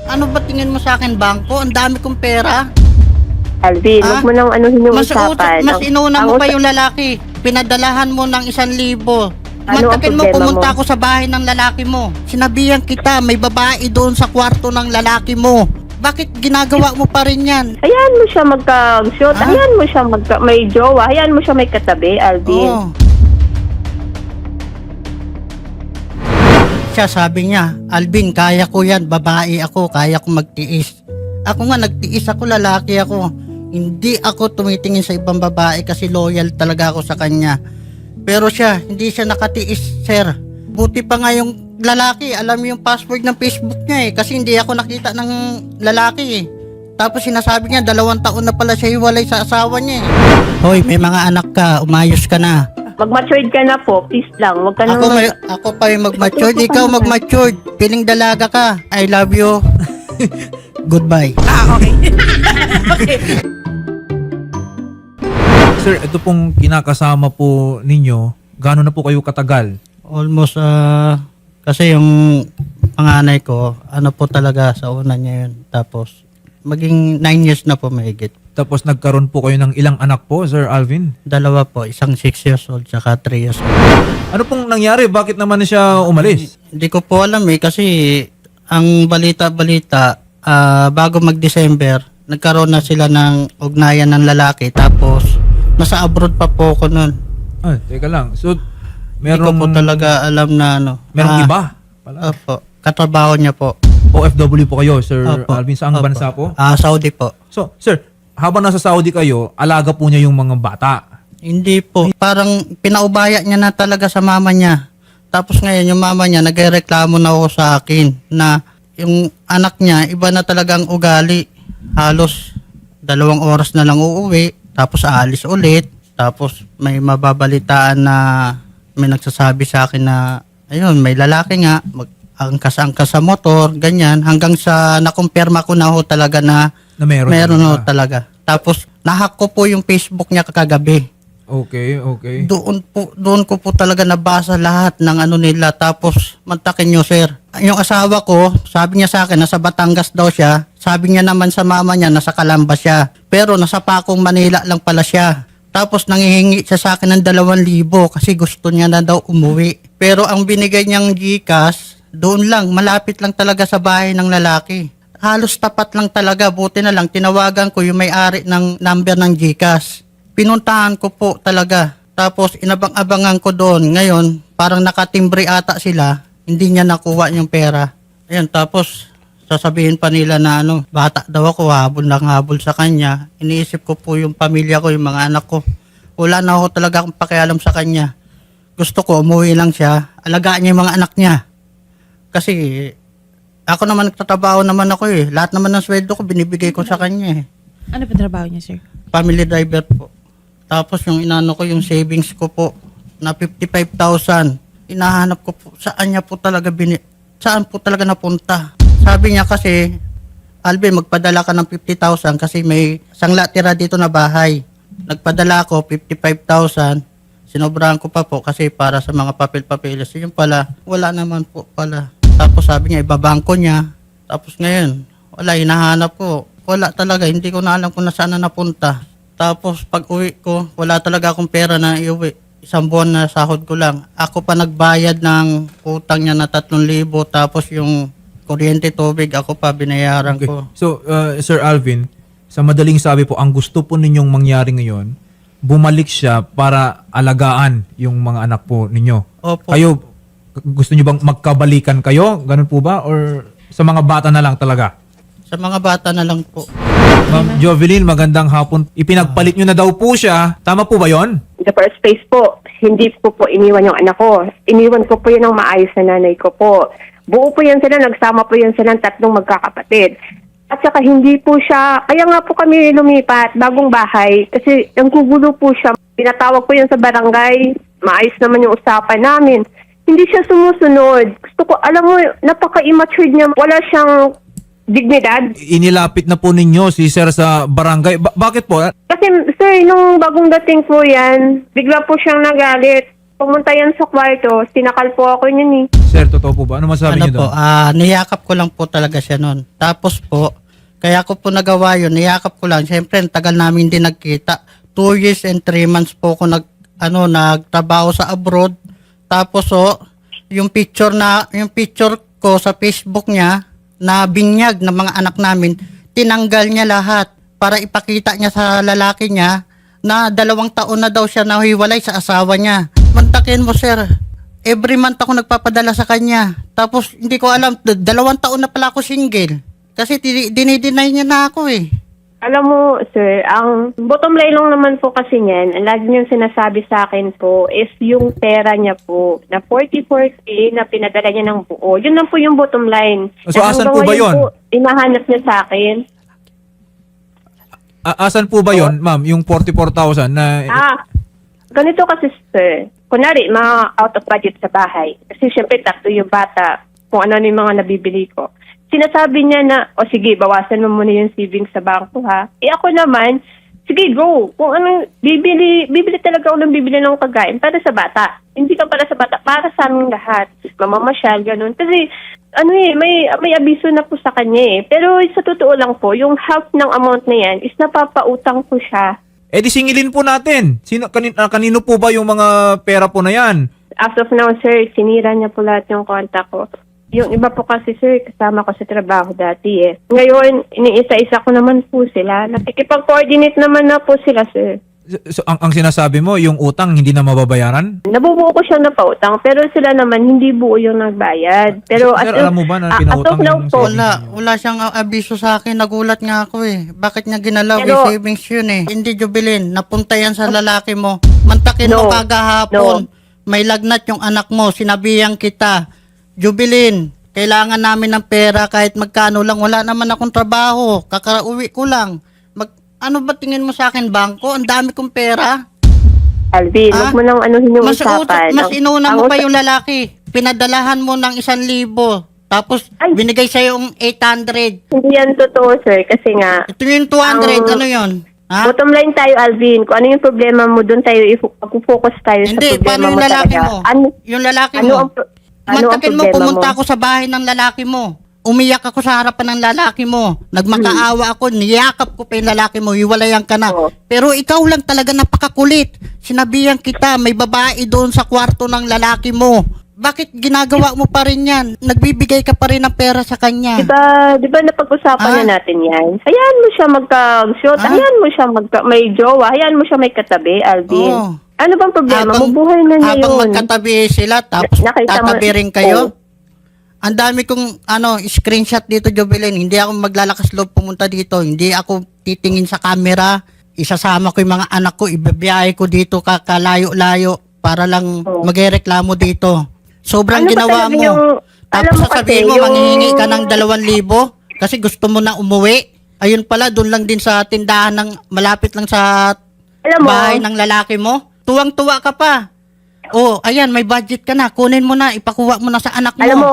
Ano ba tingin mo sa akin, bangko? Ang dami kong pera. Alvin, Ah? huwag mo nang anuhin yung Mas usapan. mas inuna mo ang pa yung lalaki. Pinadalahan mo ng 1,000. Ano ang Mantakin mo, problema pumunta mo? ako sa bahay ng lalaki mo. Sinabihan kita, may babae doon sa kwarto ng lalaki mo. Bakit ginagawa mo pa rin yan? Hayaan mo siya magka-shoot. Ah? Hayaan mo siya may jowa. Hayaan mo siya may katabi, Alvin. Oo. Siya sabi niya, Alvin, kaya ko yan, babae ako, kaya ko magtiis. Ako nga, nagtiis ako, lalaki ako. Hindi ako tumitingin sa ibang babae kasi loyal talaga ako sa kanya. Pero siya, hindi siya nakatiis, sir. Buti pa nga yung lalaki, alam yung password ng Facebook niya kasi hindi ako nakita ng lalaki Tapos sinasabi niya, 2 taon na pala siya hiwalay sa asawa niya Hoy, may mga anak ka, umayos ka na. Mag-matured ka na po, please lang. Huwag ka nang... Ako pa yung mag-matured, ikaw mag-matured. Piling dalaga ka. I love you. Goodbye. Okay. Sir, ito pong kinakasama po ninyo, gaano na po kayo katagal? Almost, kasi yung panganay ko, ano po talaga sa una niya yun. Tapos, maging 9 years na po mahigit. Tapos nagkaroon po kayo ng ilang anak po, Sir Alvin? 2 po, isang 6 years old, tsaka 3 years old. Ano pong nangyari? Bakit naman siya umalis? Hindi ko po alam kasi ang balita-balita, bago mag-December, nagkaroon na sila ng ugnayan ng lalaki. Tapos, nasa abroad pa po ako nun. Ay, teka lang. So, Hindi ko po talaga alam na ano. merong iba? Pala. Opo, katrabaho niya po. OFW po kayo, Sir Opo. Alvin. Saang Opo. bansa po? Saudi po. So, Sir, habang nasa Saudi kayo, alaga po niya yung mga bata. Hindi po. Parang pinaubaya niya na talaga sa mama niya. Tapos ngayon yung mama niya nagrereklamo na ako sa akin na yung anak niya iba na talagang ugali. Halos 2 oras na lang uuwi. Tapos aalis ulit. Tapos may mababalitaan na may nagsasabi sa akin na ayun, may lalaki nga. Angkas-angkas sa motor, ganyan. Hanggang sa nakumpirma ko na ho talaga na Na meron ho talaga. talaga. Tapos nahack ko po yung Facebook niya kagabi. Okay, okay. Doon ko po talaga nabasa lahat ng ano nila. Tapos mantakin nyo, sir. Yung asawa ko, sabi niya sa akin nasa Batangas daw siya. Sabi niya naman sa mama niya nasa Calamba siya. Pero nasa Pacong, Manila lang pala siya. Tapos nangihingi siya sa akin ng 2,000 kasi gusto niya na daw umuwi. Pero ang binigay niyang GCash, doon lang, malapit lang talaga sa bahay ng lalaki. Halos tapat lang talaga, buti na lang, tinawagan ko yung may-ari ng number ng GCash. Pinuntahan ko po talaga. Tapos inabang-abangan ko doon. Ngayon, parang nakatimbre ata sila, hindi niya nakuha yung pera. Ayun, tapos sasabihin pa nila na bata daw ako, habol ng habol sa kanya. Iniisip ko po yung pamilya ko, yung mga anak ko. Wala na ako talaga akong pakialam sa kanya. Gusto ko, umuwi lang siya, alagaan niya yung mga anak niya. Kasi ako naman nagtatrabaho naman ako eh. Lahat naman ng sweldo ko binibigay ko sa kanya eh. Ano pa trabaho niya, sir? Family driver po. Tapos yung inano ko, yung savings ko po na 55,000. Inahanap ko po saan saan po talaga napunta. Sabi niya kasi, Alvin, magpadala ka ng 50,000 kasi may sangla tira dito na bahay. Nagpadala ako 55,000. Sinobrahan ko pa po kasi para sa mga papel-papeles. Yung pala, wala naman po pala. Tapos sabi niya, ibabangko niya. Tapos ngayon, wala, hinahanap ko. Wala talaga, hindi ko na alam kung nasaan na napunta. Tapos pag uwi ko, wala talaga akong pera na iuwi. 1 buwan na sahod ko lang. Ako pa nagbayad ng utang niya na 3,000. Tapos yung kuryente, tubig, ako pa binayaran Okay. ko. So, Sir Alvin, sa madaling sabi po, ang gusto po ninyong mangyari ngayon, bumalik siya para alagaan yung mga anak po ninyo. Opo. Kayo, gusto niyo bang magkabalikan kayo? Ganun po ba? Or sa mga bata na lang talaga? Sa mga bata na lang po. Ma'am Jovelyn, magandang hapon. Ipinagpalit nyo na daw po siya. Tama po ba yon? The first place po, hindi ko po iniwan yung anak ko. Iniwan ko po yun ng maayos na nanay ko po. Buo po yan sila, nagsama po yan silang 3 magkakapatid. At saka hindi po siya, kaya nga po kami lumipat, bagong bahay, kasi ang gugulo po siya. Pinatawag po yan sa barangay, maayos naman yung usapan namin. Hindi siya sumusunod. Gusto ko, alam mo, napaka-immature niya. Wala siyang dignidad. Inilapit na po ninyo si Sir sa barangay. Bakit po? Kasi, sir, nung bagong dating po yan, bigla po siyang nagalit. Pumunta yan sa kwarto, sinakal po ako niyan eh. Sir, totoo po ba? Ano masabi Ano niyo po, doon? niyakap ko lang po talaga siya noon. Tapos po, kaya ko po nagawa yun, niyakap ko lang. Siyempre, ang tagal namin din nagkita. 2 years and 3 months po ako nagtrabaho sa abroad. Tapos yung picture ko sa Facebook niya, na binyag ng mga anak namin, tinanggal niya lahat para ipakita niya sa lalaki niya na 2 taon na daw siya nahiwalay sa asawa niya. Mantakin mo, sir. Every month ako nagpapadala sa kanya. Tapos hindi ko alam, 2 taon na pala ako single. Kasi dinideny niya na ako eh. Alam mo, sir, ang bottom line lang naman po kasi niyan, ang lagi niyong sinasabi sa akin po is yung pera niya po na 44K na pinadala niya ng buo. Yun lang po yung bottom line. So, Na asan hanggang po ba ngayon yun? Inahanap niya sa akin. Asan po ba yon, ma'am? Yung 44,000 na... Ganito kasi, sir. Kunwari, mga out of budget sa bahay. Kasi syempre, tatlo yung bata. Kung ano yung mga nabibili ko. Sinasabi niya na, o sige, bawasan mo muna yung savings sa bangko ha. Ako naman, sige, go. Kung ano, bibili talaga ako ng bibili ng kagain para sa bata. Hindi ka para sa bata, para sa aming lahat. Mamamasyal, ganun. Kasi, may abiso na po sa kanya eh. Pero sa totoo lang po, yung half ng amount na yan is napapautang ko siya. Eh di singilin po natin. Kanino po ba yung mga pera po na yan? As of now, sir, sinira niya po lahat yung contact ko. Yung iba po kasi, sir, kasama ko sa trabaho dati eh. Ngayon, iniisa-isa ko naman po sila. Nakikipag-coordinate naman na po sila, sir. So, ang sinasabi mo, yung utang hindi na mababayaran? Nabubuo ko siya na pautang, pero sila naman hindi buo yung nagbayad. Pero Sir, alam mo ba na as pinautang of now yung po, Wala siyang abiso sa akin. Nagulat nga ako eh. Bakit niya ginalaw? Pero- Savings yun eh. Hindi, Jubilin. Napunta yan sa lalaki mo. Mantakin mo No. kagahapon. May lagnat yung anak mo. Sinabihan kita. Jubilin, kailangan namin ng pera kahit magkano lang. Wala naman akong trabaho. Kakauwi ko lang. Ano ba tingin mo sa akin, bangko? Ang dami kong pera. Alvin, Ah? huwag mo nang anuhin yung Mas usapan. mas inuna Ang mo pa usa- yung lalaki. Pinadalahan mo ng 1,000. Tapos Ay. binigay sa'yo yung 800. Hindi yan totoo, sir, kasi nga, Ito yung 200, ano yun? Ha? bottom line tayo, Alvin. Kung ano yung problema mo, doon tayo, mag-focus tayo Hindi, sa paano problema yung mo lalaki talaga. mo? Ano, Yung lalaki ano mo. ang Mantakin mo, problema pumunta mo? ako sa bahay ng lalaki mo. Umiyak ako sa harapan ng lalaki mo. Nagmakaawa ako, niyakap ko pa yung lalaki mo, hiwalayan ka na. Oo. Pero ikaw lang talaga napakakulit. Sinabihan kita, may babae doon sa kwarto ng lalaki mo. Bakit ginagawa mo pa rin yan? Nagbibigay ka pa rin ng pera sa kanya. Diba napag-usapan na natin yan? Hayaan mo siya magka-shoot, hayaan mo siya may jowa, hayaan mo siya may katabi, Alvin. Oo. Ano bang problema? Mabuhay na niya habang yun. magkatabi sila, tapos Nakita mo- tatabi rin kayo. Oo. Ang dami kong screenshot dito, Jovelyn. Hindi ako maglalakas loob pumunta dito. Hindi ako titingin sa camera. Isasama ko yung mga anak ko. Ibibiyahe ko dito kakalayo-layo para lang Oo. magreklamo dito. Sobrang Ano ba ginawa talaga mo. yung- alam Tapos mo sasabihin kasi mo, yung- manghihingi ka ng 2,000 kasi gusto mo na umuwi. Ayun pala, doon lang din sa tindahan ng malapit lang sa Alam mo, bahay ng lalaki mo. Tuwang-tuwa ka pa. Oh, ayan, may budget ka na. Kunin mo na, ipakuha mo na sa anak mo. alam mo,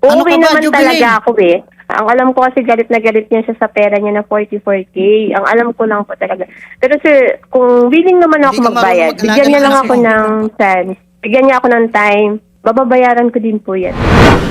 Ano uuwi ka ba, naman Jubilin? talaga ako eh. Ang alam ko kasi galit na galit niya siya sa pera niya na 44K. Ang alam ko lang po talaga. Pero sir, kung willing naman ako Hindi ka magbayad, marunong bigyan niya mag-alaga lang ng ako anak mo. ng chance. Bigyan niya ako ng time. Bababayaran ko din po yan.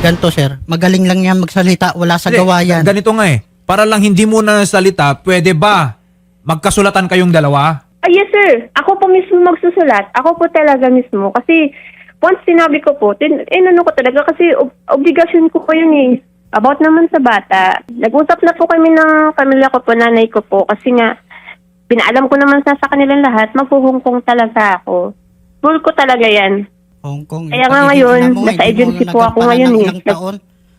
Ganto, sir. Magaling lang yan magsalita. Wala sa Hindi, gawa yan. Ganito nga eh. Para lang hindi mo na salita, pwede ba magkasulatan kayong dalawa? Yes sir, ako po mismo magsusulat. Ako po talaga mismo. Kasi once sinabi ko po, inano ko talaga kasi obligasyon ko po yun eh. About naman sa bata. Nag-usap na po kami ng pamilya ko po, nanay ko po. Kasi nga, pinaalam ko naman sa kanilang lahat, magpuhungkong talaga ako. Full ko talaga yan. Hong Kong. Kaya yung nga pagiging ngayon, ina mo, nasa hindi mo agency po ako nagampanan ngayon ng eh. ilang taon.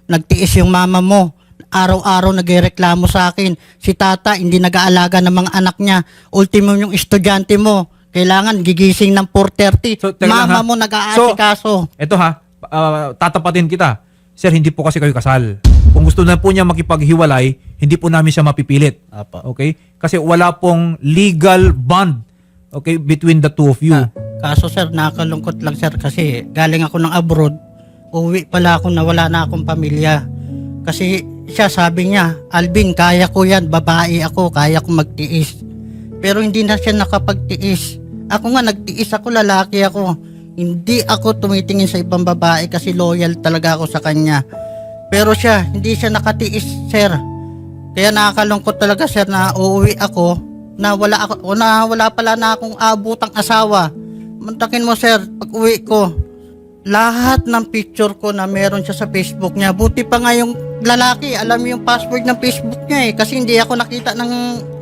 Nagtiis yung mama mo. Araw-araw nagreklamo sa akin. Si tata hindi nag-aalaga ng mga anak niya. Ultimo yung estudyante mo. Kailangan gigising ng 4:30. So, teka lang, Mama ha? mo nag-aasikaso. Ito ha, tatapatin kita. Sir, hindi po kasi kayo kasal. Kung gusto na po niya makipaghiwalay, hindi po namin siya mapipilit. Apa. Okay? Kasi wala pong legal bond, okay, between the two of you. Kaso sir, nakakalungkot lang sir kasi galing ako ng abroad. Uwi pala ako na wala na akong pamilya. Kasi siya sabi niya, Alvin, kaya ko yan, babae ako, kaya ko magtiis. Pero hindi na siya nakapagtiis. Ako nga, nagtiis ako, lalaki ako. Hindi ako tumitingin sa ibang babae kasi loyal talaga ako sa kanya. Pero siya, hindi siya nakatiis, sir. Kaya nakakalungkot talaga, sir, na uuwi ako na wala pala na akong abutang asawa. Mantakin mo, sir, pag uwi ko, lahat ng picture ko na meron siya sa Facebook niya. Buti pa nga yung lalaki, alam yung password ng Facebook niya kasi hindi ako nakita ng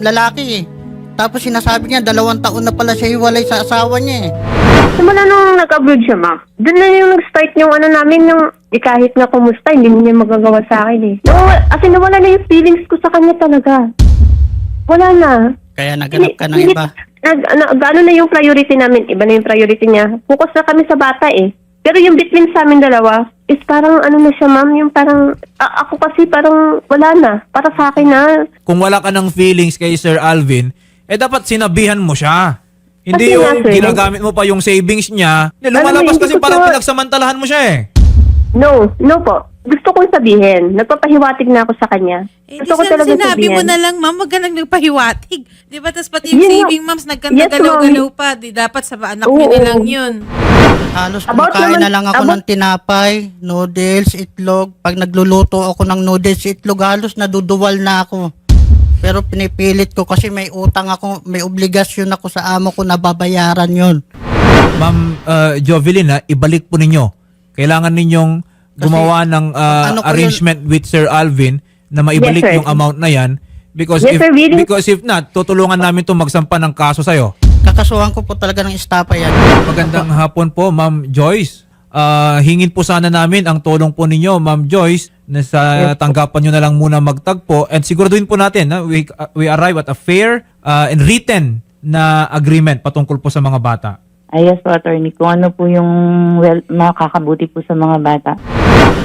lalaki Tapos sinasabi niya 2 taon na pala siya hiwalay sa asawa niya Simula nung nag-abroad siya, ma'am, doon na yung nag-start yung namin, yung kahit na kumusta, hindi niya magagawa sa akin No, as in, nawala na yung feelings ko sa kanya talaga. Wala na. Kaya naganap ka ng iba. Gano'n na yung priority namin. Iba na yung priority niya. Focus na kami sa bata Pero yung between sa amin dalawa is parang na siya, ma'am, yung parang, ako kasi parang wala na. Para sa akin na. Kung wala ka ng feelings kay Sir Alvin, dapat sinabihan mo siya. Hindi Kasi yung nga, sir, ginagamit mo pa yung savings niya. Lumalabas hindi kasi ko parang po- pinagsamantalahan mo siya No po. Gusto kong sabihin. Nagpapahiwatig na ako sa kanya. Eh, Gusto ko di talaga sinabi sabihin. mo na lang, ma'am, wag ka nang nagpahiwatig. Di ba? Tapos pati yung Yun nga. saving, ma'ams, Yes, nagkandagalaw-galaw pa. Di dapat sa anak niyo Oo. nilang yun. Halos About kumakain naman- na lang ako about- ng tinapay, noodles, itlog. Pag nagluluto ako ng noodles, itlog, halos naduduwal na ako. Pero pinipilit ko kasi may utang ako, may obligasyon ako sa amo ko na babayaran yon. Ma'am Jovelyn, ibalik po ninyo. Kailangan ninyong gumawa ng ano ko arrangement with Sir Alvin na maibalik Yes, sir. yung amount na yan. Because Yes, sir, really? because if not, tutulungan namin to magsampa ng kaso sa'yo. Kakasuhan ko po talaga ng estapa yan. Magandang hapon po, Ma'am Joyce. Hingin po sana namin ang tulong po ninyo, Ma'am Joyce, na sa tanggapan nyo na lang muna magtagpo. And siguraduhin po natin na we arrive at a fair and written na agreement patungkol po sa mga bata. Yes po, attorney. Kung ano po yung makakabuti po sa mga bata.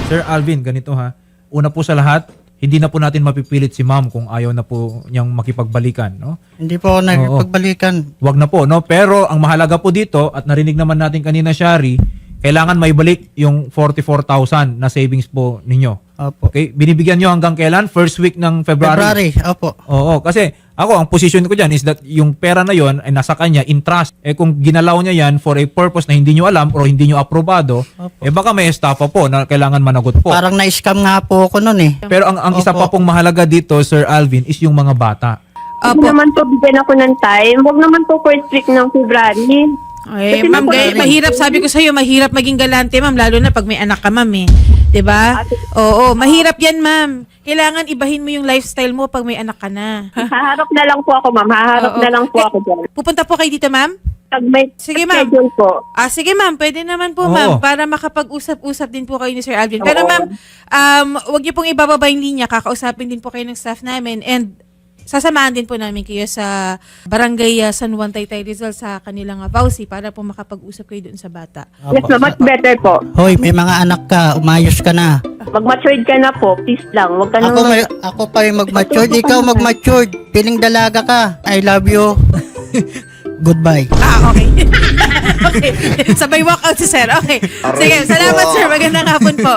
Sir Alvin, ganito ha. Una po sa lahat, hindi na po natin mapipilit si Ma'am kung ayaw na po niyang makipagbalikan, no? Hindi po ako nagpagbalikan. Wag na po, no? Pero ang mahalaga po dito, at narinig naman natin kanina, Shari, kailangan maibalik yung 44,000 na savings po ninyo. Opo. Okay? Binibigyan nyo hanggang kailan? First week ng February. Opo. Oo, kasi ako, ang position ko dyan is that yung pera na yon ay nasa kanya in trust. Kung ginalaw niya yan for a purpose na hindi nyo alam or hindi nyo aprobado, Opo. baka may estafa po na kailangan managot po. Parang na-scam nga po ako nun Pero ang isa Opo. pa pong mahalaga dito, Sir Alvin, is yung mga bata. Huwag naman po bigyan ako ng time. Huwag naman po first week ng February. Ay, Kasi ma'am, naku, mahirap, sabi ko sa'yo, mahirap maging galante, ma'am, lalo na pag may anak ka, ma'am, Diba? Oo, mahirap yan, ma'am. Kailangan ibahin mo yung lifestyle mo pag may anak ka na. Haharap na lang po ako, ma'am. Haharap Oo. na lang po ako dyan. Pupunta po kayo dito, ma'am? Pag may Sige, ma'am. schedule po. Sige, ma'am. Pwede naman po, Oo. ma'am. Para makapag-usap-usap din po kayo ni Sir Alvin. Pero, Oo. ma'am, wag niyo pong ibababa yung linya. Kakausapin din po kayo ng staff namin. And sasamahan din po namin kayo sa Barangay San Juan, Taytay Rizal sa kanilang Vauci para po makapag-usap kayo doon sa bata. Yes, ma'am. Much better po. Hoy, may mga anak ka, umayos ka na. Mag-matured ka na po. Please lang. Huwag ka nang... Ako pa yung mag-matured, ikaw mag-matured. Piling dalaga ka. I love you. Goodbye. Okay. Okay. Sabay walkout si Sir. Okay. Sige, salamat, sir. Magandang hapon po.